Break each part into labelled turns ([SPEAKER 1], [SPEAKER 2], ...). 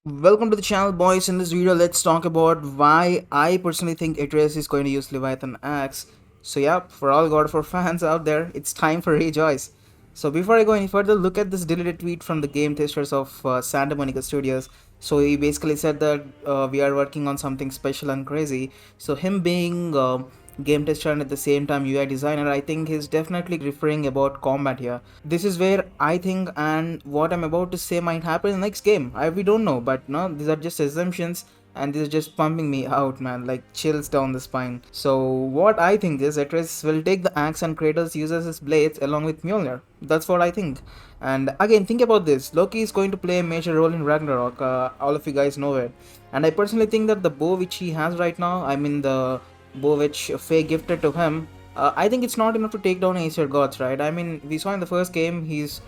[SPEAKER 1] Welcome to the channel, boys. In this video, let's talk about why I personally think Atreus is going to use Leviathan Axe. So yeah, for all God of War fans out there, it's time for rejoice. So before I go any further, look at this deleted tweet from the game testers of Santa Monica Studios. So he basically said that we are working on something special and crazy. So him being game tester and at the same time UI designer, I think he's definitely referring about combat here. This is where I think and what I'm about to say might happen in the next game. We don't know, but no, these are just assumptions and this is just pumping me out, man, like chills down the spine. So what I think is Atreus will take the axe and Kratos uses his blades along with Mjolnir. That's what I think. And again, think about this. Loki is going to play a major role in Ragnarok. All of you guys know it. And I personally think that the bow which he has right now, I mean the bow which Faye gifted to him, I think it's not enough to take down Aesir gods, right? I mean, we saw in the first game he is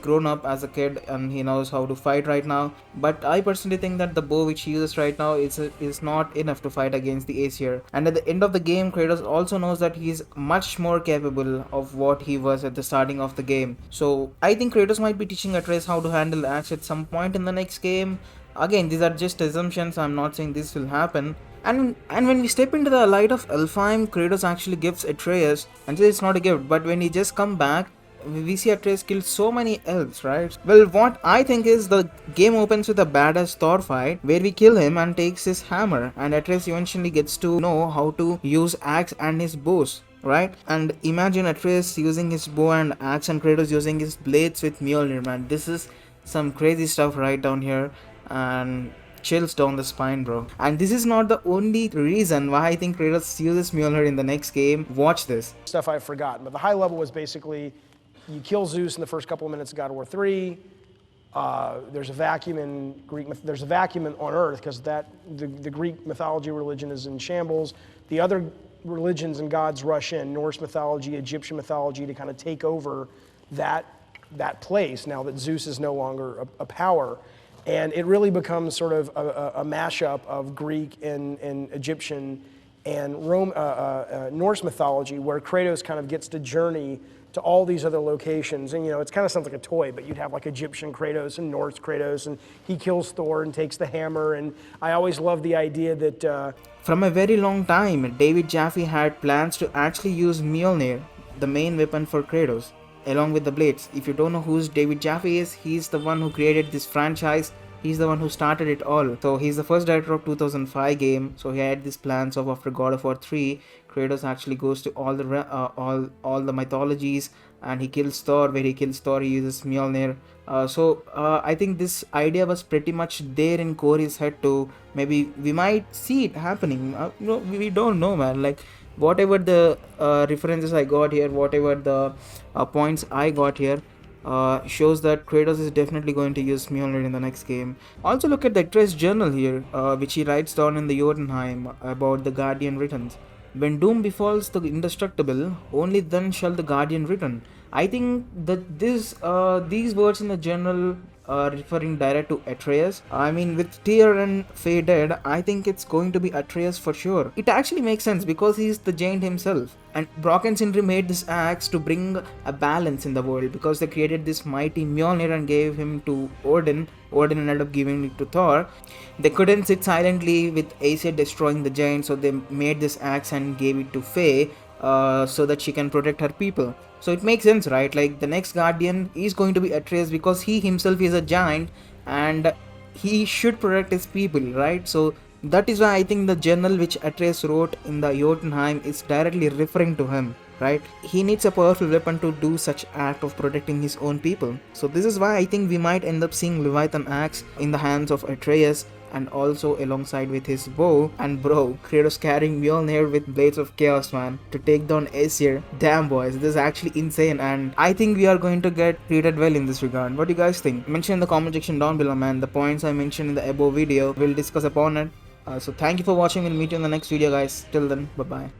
[SPEAKER 1] grown up as a kid and he knows how to fight right now. But I personally think that the bow which he uses right now is not enough to fight against the Aesir. And at the end of the game, Kratos also knows that he is much more capable of what he was at the starting of the game. So I think Kratos might be teaching Atreus how to handle the axe at some point in the next game. Again, these are just assumptions. I'm not saying this will happen. And when we step into the light of Elfheim, Kratos actually gives Atreus, and it's not a gift, but when he just come back, we see Atreus kill so many elves, right? Well, what I think is the game opens with a badass Thor fight where we kill him and takes his hammer, and Atreus eventually gets to know how to use axe and his bows, right? And imagine Atreus using his bow and axe and Kratos using his blades with Mjolnir, man. This is some crazy stuff right down here, and chills down the spine, bro. And this is not the only reason why I think Kratos uses Mjolnir in the next game. Watch this.
[SPEAKER 2] Stuff I've forgotten, but the high level was basically you kill Zeus in the first couple of minutes of God of War 3. There's a vacuum in Greek. There's a vacuum on Earth because the Greek mythology religion is in shambles. The other religions and gods rush in, Norse mythology, Egyptian mythology, to kind of take over that place now that Zeus is no longer a power. And it really becomes sort of a mashup of Greek and Egyptian and Norse mythology, where Kratos kind of gets to journey to all these other locations. And, you know, it kind of sounds like a toy, but you'd have like Egyptian Kratos and Norse Kratos, and he kills Thor and takes the hammer. And I always love the idea that...
[SPEAKER 1] From a very long time, David Jaffe had plans to actually use Mjolnir, the main weapon for Kratos, along with the blades. If you don't know who David Jaffe is, he's the one who created this franchise. He's the one who started it all. So he's the first director of 2005 game. So he had these plans of after God of War 3, Kratos actually goes to all the mythologies and he kills Thor. Where he kills Thor, he uses Mjolnir. I think this idea was pretty much there in Corey's head too. Maybe we might see it happening. We don't know, man. Like whatever the references I got here, whatever the points I got here, shows that Kratos is definitely going to use Mjolnir in the next game. Also look at the Atreus journal here, which he writes down in the Jotunheim about the Guardian returns. When doom befalls the indestructible, only then shall the Guardian return. I think that these words in the journal referring direct to Atreus. I mean, with Tyr and Faye dead, I think it's going to be Atreus for sure. It actually makes sense because he's the giant himself. And Brock and Sindri made this axe to bring a balance in the world because they created this mighty Mjolnir and gave him to Odin. Odin ended up giving it to Thor. They couldn't sit silently with Aesir destroying the giant, so they made this axe and gave it to Faye so that she can protect her people. So it makes sense, right? Like the next guardian is going to be Atreus because he himself is a giant and he should protect his people, right? So that is why I think the journal which Atreus wrote in the Jotunheim is directly referring to him, right? He needs a powerful weapon to do such act of protecting his own people. So this is why I think we might end up seeing Leviathan axe in the hands of Atreus, and also alongside with his bow. And bro, Kratos carrying Mjolnir with blades of chaos, man, to take down Aesir. Damn boys, this is actually insane, and I think we are going to get treated well in this regard. What do you guys think? Mention in the comment section down below, man. The points I mentioned in the above video, we'll discuss upon it. So thank you for watching. We'll meet you in the next video, guys. Till then, bye bye.